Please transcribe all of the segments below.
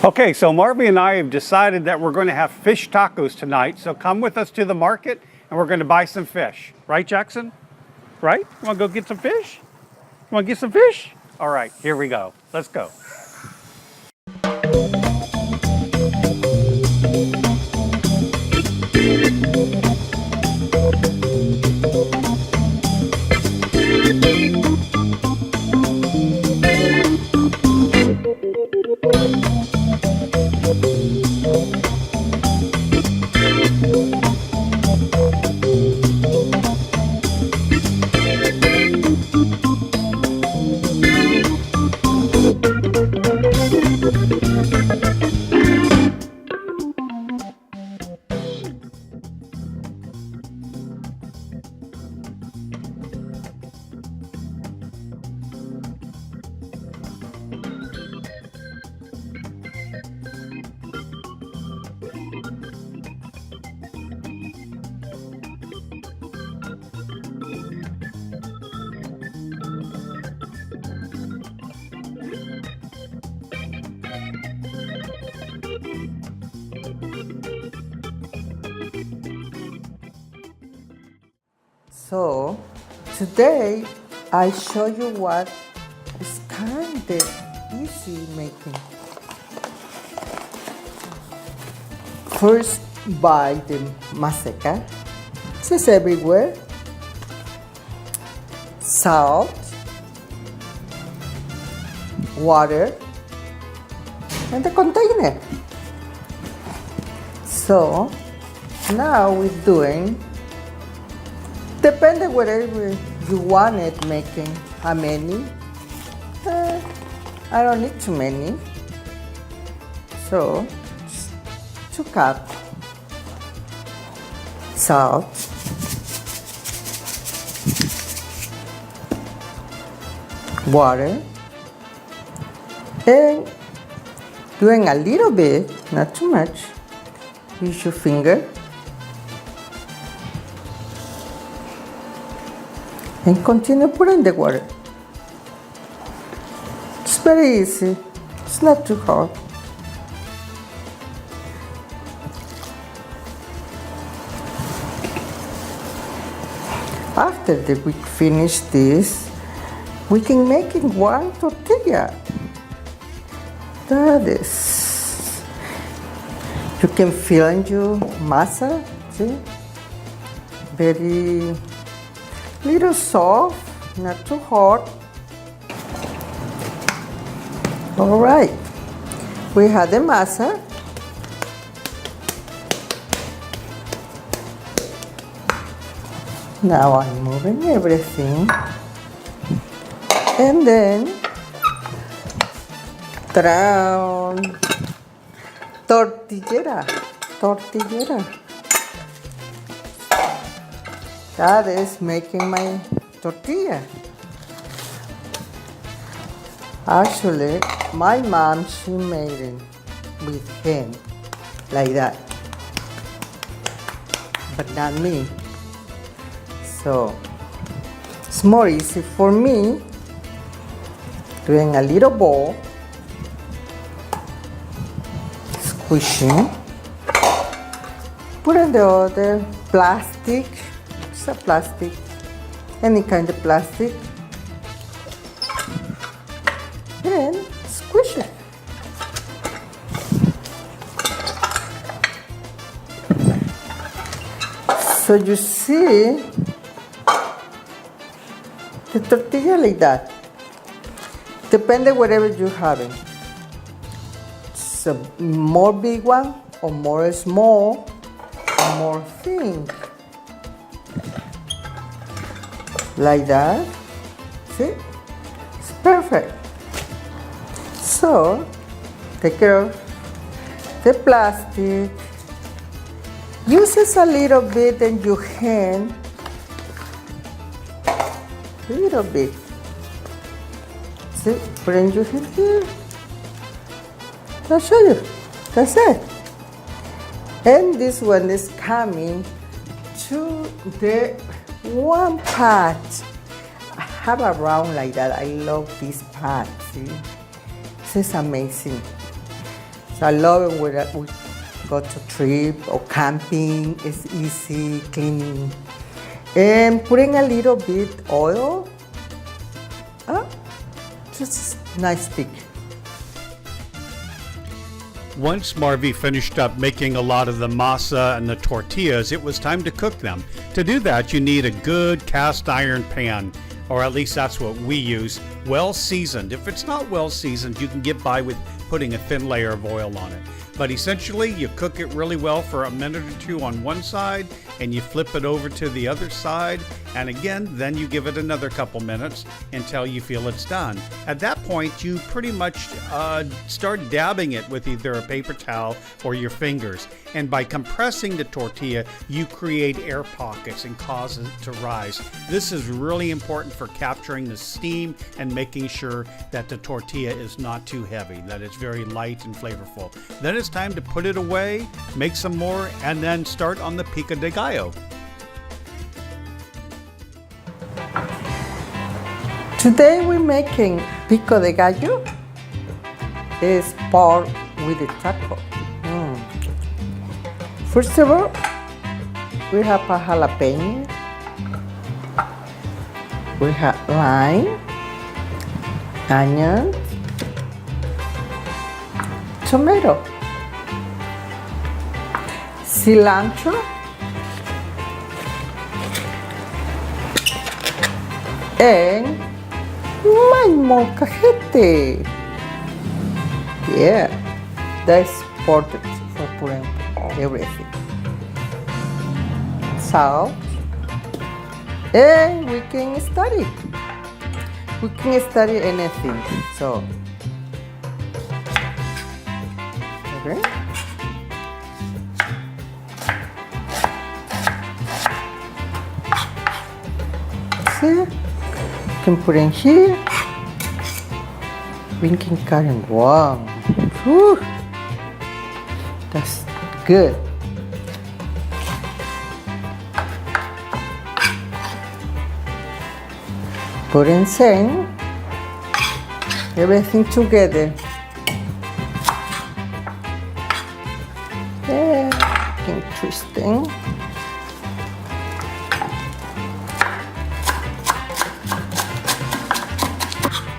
Okay, so Marvy and I have decided that we're going to have fish tacos tonight. So come with us to the market and we're going to buy some fish. Right, Jackson? Right? You want to go get some fish? You want to get some fish? All right, here we go. Let's go. So today I show you what is kind of easy making. First, buy the maseca. This is everywhere. Salt, water, and the container. So now we're doing, depending whatever you want it making, how many. I don't need too many. So 2 cups salt, water, and doing a little bit, not too much. Use your finger and continue putting the water. It's very easy. It's not too hard. After we finish this, we can make it 1 tortilla. That is. You can fill in your masa, see? Very little soft, not too hard. All right, we have the masa. Now I'm moving everything, and then down tortillera. That is making my tortilla. Actually, my mom, she made it with hand, like that. But not me. So, it's more easy for me doing a little ball, squishing, put in the other plastic, it's a plastic, any kind of plastic, and squish it. So you see the tortilla like that. Depending whatever you're having. It's a more big one or more small or more thin. Like that. See? It's perfect. So take care of the plastic. Use a little bit in your hand. A little bit. See, put in your hand here. I'll show you. That's it. And this one is coming to the one pot. I have a round like that. I love this pot. See, This is amazing. So I love it when we go to trip or camping. It's easy, cleaning. And putting a little bit oil. Just nice stick. Once Marvy finished up making a lot of the masa and the tortillas, it was time to cook them. To do that, you need a good cast iron pan, or at least that's what we use, well seasoned. If it's not well seasoned, you can get by with putting a thin layer of oil on it. But essentially, you cook it really well for a minute or two on one side, and you flip it over to the other side, and again, then you give it another couple minutes until you feel it's done. At that point, you pretty much start dabbing it with either a paper towel or your fingers. And by compressing the tortilla, you create air pockets and cause it to rise. This is really important for capturing the steam and making sure that the tortilla is not too heavy, that it's very light and flavorful. Then it's time to put it away, make some more, and then start on the pico de gallo. Today we're making pico de gallo. It's pork with the taco. First of all, we have a jalapeno. We have lime, onion, tomato, cilantro, and my molcajete. Yeah, that's important for putting everything. Salt, and we can study. We can study anything. So, okay. See, you can put in here. We can cut in one. Whew. That's good. Put in same, everything together. Yeah, interesting.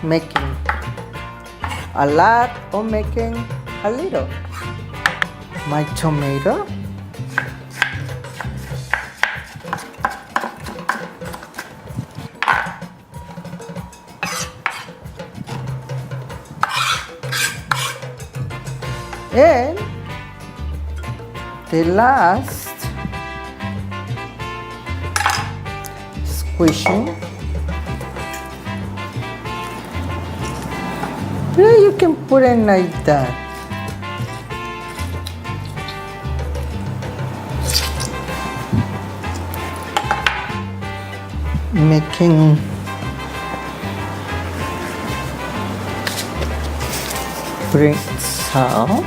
Making a lot or making a little. My tomato. And the last, squishing. Yeah, you can put it like that. Making bring salt.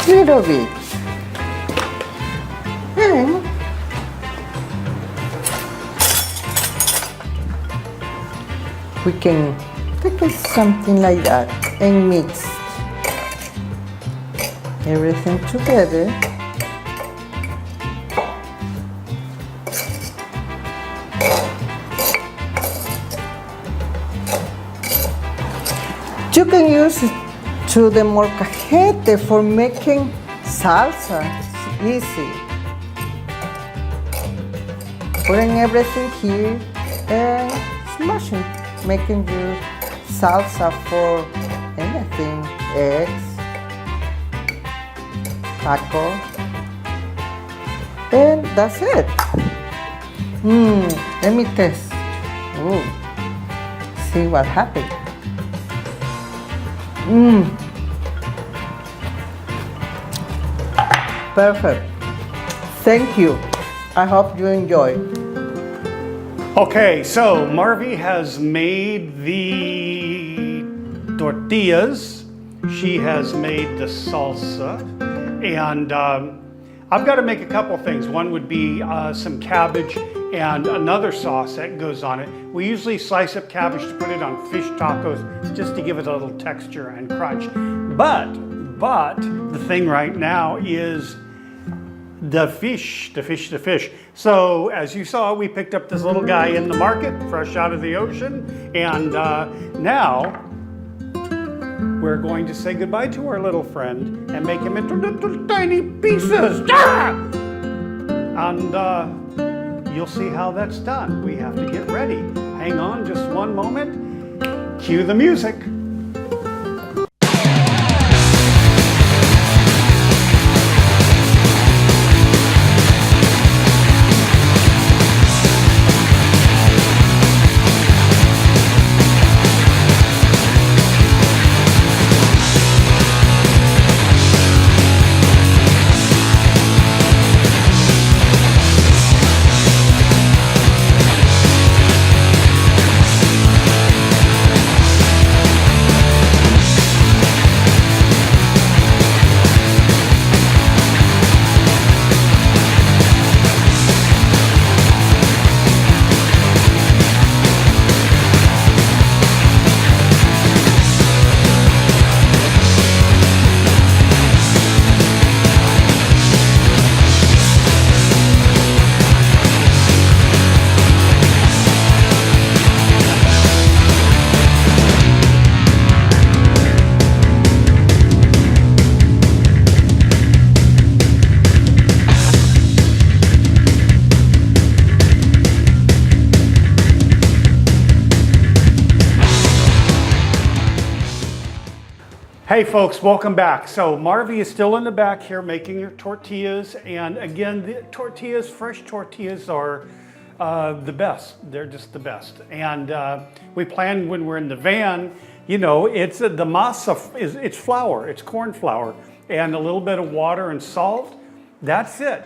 Little bit. And we can take something like that and mix everything together. You can use it to the molcajete for making salsa. It's easy. Putting everything here and smashing, making your salsa for anything, eggs, taco, and that's it. Let me test. Ooh, see what happened. Perfect. Thank you. I hope you enjoy. Okay, so Marvy has made the tortillas. She has made the salsa. And I've got to make a couple things. One would be some cabbage and another sauce that goes on it. We usually slice up cabbage to put it on fish tacos just to give it a little texture and crunch. But the thing right now is the fish. So as you saw, we picked up this little guy in the market, fresh out of the ocean, and now we're going to say goodbye to our little friend and make him into little tiny pieces. And you'll see how that's done. We have to get ready. Hang on just one moment. Cue the music. Hey folks, welcome back. So Marvy is still in the back here making your tortillas. And again, the tortillas, fresh tortillas are the best. They're just the best. And we plan when we're in the van, you know, it's the masa, it's flour, it's corn flour and a little bit of water and salt. That's it.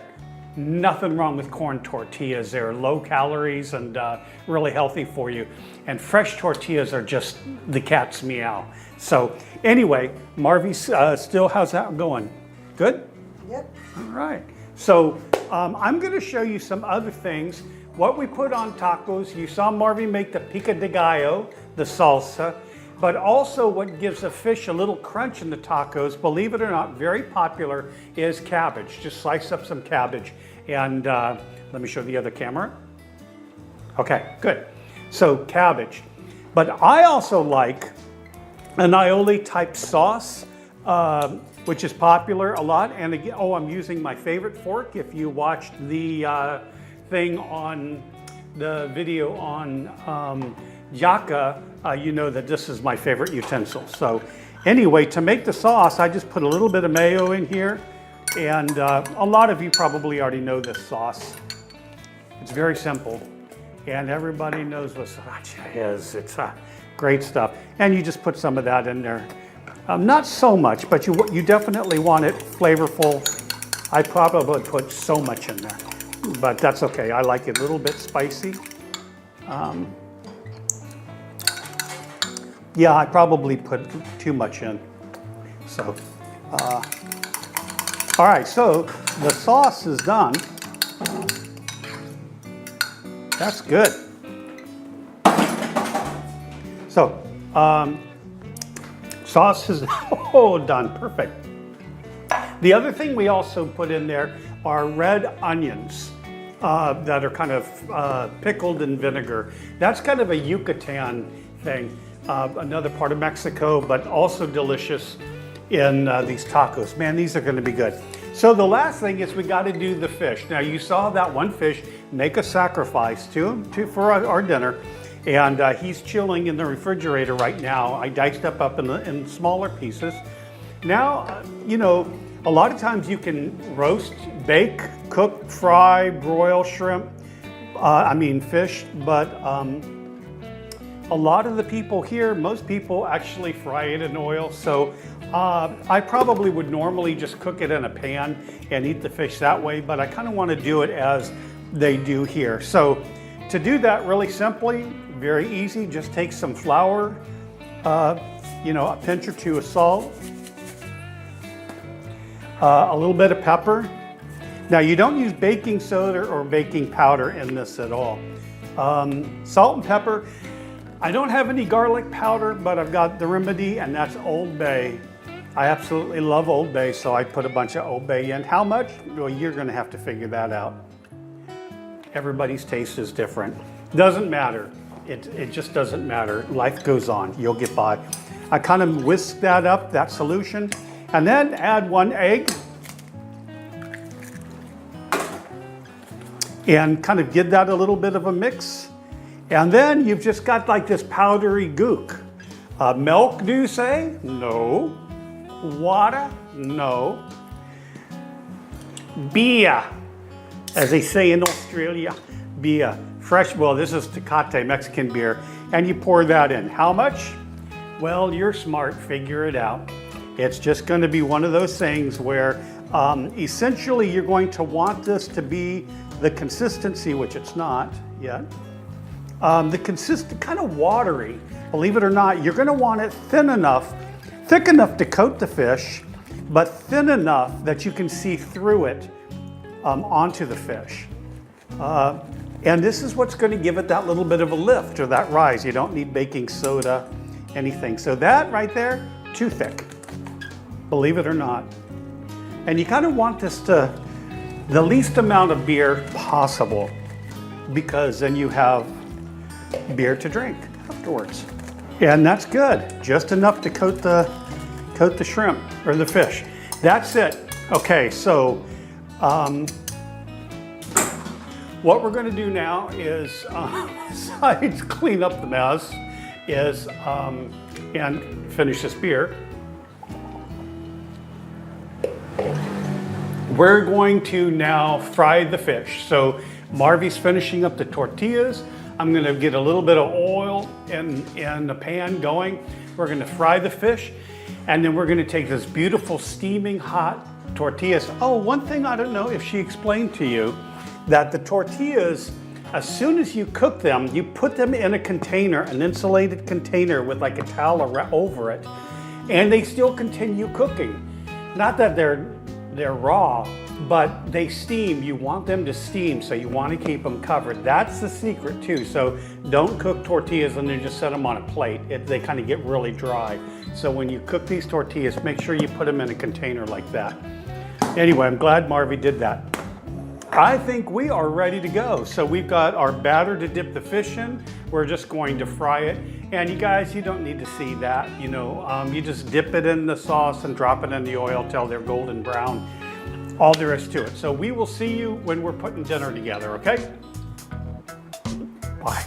Nothing wrong with corn tortillas. They're low calories and really healthy for you. And fresh tortillas are just the cat's meow. So anyway, Marvy, still, how's that going? Good? Yep. All right. So I'm going to show you some other things. What we put on tacos, you saw Marvy make the pico de gallo, the salsa, but also what gives a fish a little crunch in the tacos, believe it or not, very popular, is cabbage. Just slice up some cabbage. And let me show the other camera. Okay, good. So cabbage. But I also like an aioli type sauce, which is popular a lot. And again, oh, I'm using my favorite fork. If you watched the thing on the video on Yaca, you know that this is my favorite utensil. So anyway, to make the sauce, I just put a little bit of mayo in here. And a lot of you probably already know this sauce. It's very simple. And everybody knows what sriracha is. It's great stuff. And you just put some of that in there. Not so much, but you definitely want it flavorful. I probably put so much in there, but that's okay. I like it a little bit spicy. Yeah, I probably put too much in. So, all right, so the sauce is done. That's good. So, sauce is done, perfect. The other thing we also put in there are red onions that are kind of pickled in vinegar. That's kind of a Yucatan thing, another part of Mexico, but also delicious in these tacos. Man, these are gonna be good. So the last thing is we gotta do the fish. Now you saw that one fish make a sacrifice for our dinner. And he's chilling in the refrigerator right now. I diced up in smaller pieces. Now, you know, a lot of times you can roast, bake, cook, fry, broil shrimp, fish, but a lot of the people here, most people actually fry it in oil. So I probably would normally just cook it in a pan and eat the fish that way, but I kind of want to do it as they do here. So to do that really simply, very easy, just take some flour, a pinch or two of salt, a little bit of pepper, Now you don't use baking soda or baking powder in this at all. Salt and pepper. I don't have any garlic powder, but I've got the remedy, and that's Old Bay. I absolutely love Old Bay, so I put a bunch of Old Bay in. How much? Well, you're gonna have to figure that out. Everybody's taste is different. Doesn't matter. It just doesn't matter. Life goes on. You'll get by. I kind of whisk that up, that solution, and then add 1 egg. And kind of give that a little bit of a mix. And then you've just got like this powdery gook. Milk, do you say? No. Water? No. Beer, as they say in Australia. Beer. Fresh, well, this is Tecate, Mexican beer. And you pour that in. How much? Well, you're smart, figure it out. It's just going to be one of those things where essentially you're going to want this to be the consistency, which it's not yet. The consistent, kind of watery, believe it or not. You're going to want it thick enough to coat the fish, but thin enough that you can see through it onto the fish. And this is what's going to give it that little bit of a lift or that rise. You don't need baking soda, anything. So that right there, too thick, believe it or not. And you kind of want this to the least amount of beer possible, because then you have beer to drink afterwards. And that's good, just enough to coat the shrimp or the fish. That's it. Okay, so what we're going to do now is, besides clean up the mess, is and finish this beer. We're going to now fry the fish. So Marvy's finishing up the tortillas. I'm going to get a little bit of oil in the pan going. We're going to fry the fish, and then we're going to take this beautiful steaming hot tortillas. Oh, one thing I don't know if she explained to you, that the tortillas, as soon as you cook them, you put them in a container, an insulated container with like a towel over it, and they still continue cooking. Not that they're raw, but they steam. You want them to steam, so you want to keep them covered. That's the secret too. So don't cook tortillas and then just set them on a plate. They kind of get really dry. So when you cook these tortillas, make sure you put them in a container like that. Anyway, I'm glad Marvy did that. I think we are ready to go. So we've got our batter to dip the fish in. We're just going to fry it. And you guys, you don't need to see that. You know, you just dip it in the sauce and drop it in the oil till they're golden brown. All there is to it. So we will see you when we're putting dinner together, okay? Bye.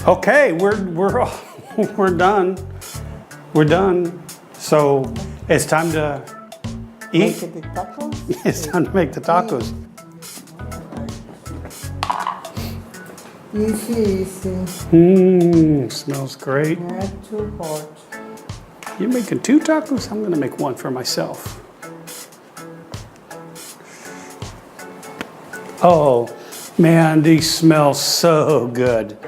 Okay, we're done. We're done. So it's time to eat. Make the tacos? It's time to make the tacos. Easy, easy. Smells great. Not too hot. You're making 2 tacos? I'm gonna make 1 for myself. Oh, man, these smell so good.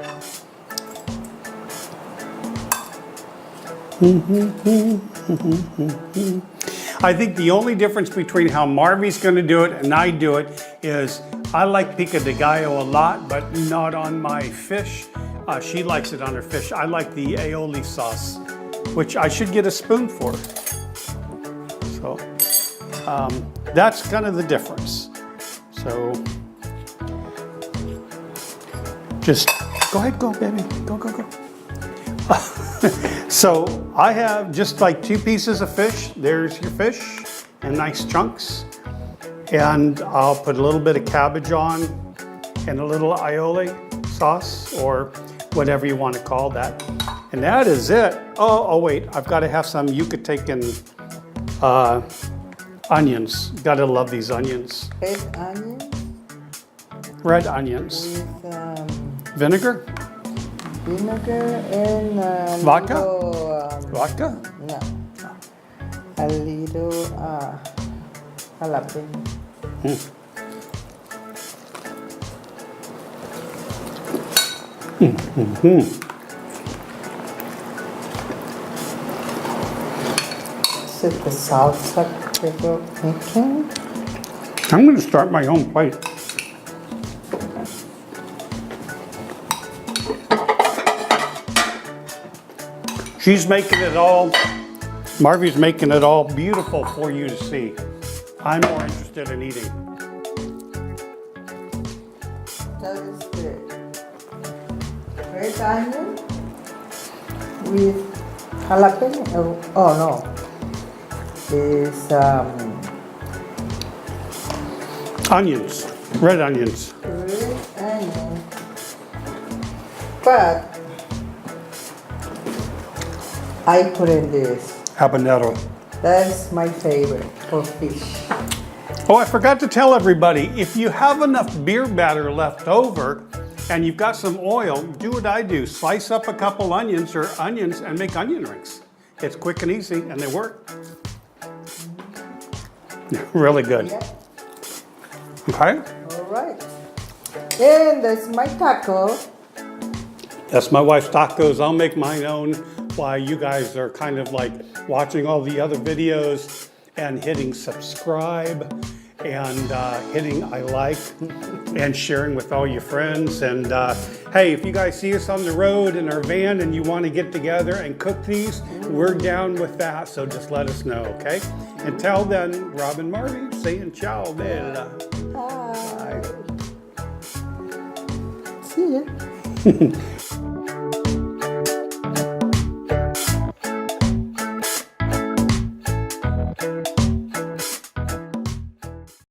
I think the only difference between how Marvy's gonna do it and I do it is I like pico de gallo a lot, but not on my fish. She likes it on her fish. I like the aioli sauce, which I should get a spoon for. So that's kind of the difference. So just go ahead, go baby, go, go, go. So I have just like 2 pieces of fish. There's your fish in nice chunks. And I'll put a little bit of cabbage on and a little aioli sauce or whatever you want to call that. And that is it. Oh wait, I've got to have some Yucatecan onions. Gotta love these onions. Red onion Red onions. with Vinegar? vinegar and Vodka? little, Vodka? no, a little jalapeno. So the salsa that we're making. I'm going to start my own plate. She's making it all, Marvy's making it all beautiful for you to see. I'm more interested in eating. That is good. Red onion with jalapeno. Oh no, it's Onions, red onions. red onion, but I put in this. Habanero. That's my favorite for fish. Oh, I forgot to tell everybody, if you have enough beer batter left over and you've got some oil, do what I do. Slice up a couple onions and make onion rings. It's quick and easy and they work. Really good. Yeah. Okay? All right. And that's my taco. That's my wife's tacos. I'll make mine own while you guys are kind of like watching all the other videos and hitting subscribe and hitting I like and sharing with all your friends. And hey, if you guys see us on the road in our van and you want to get together and cook these, we're down with that. So just let us know, okay? Until then, Rob and Marvy saying ciao, bella. Bye. See ya.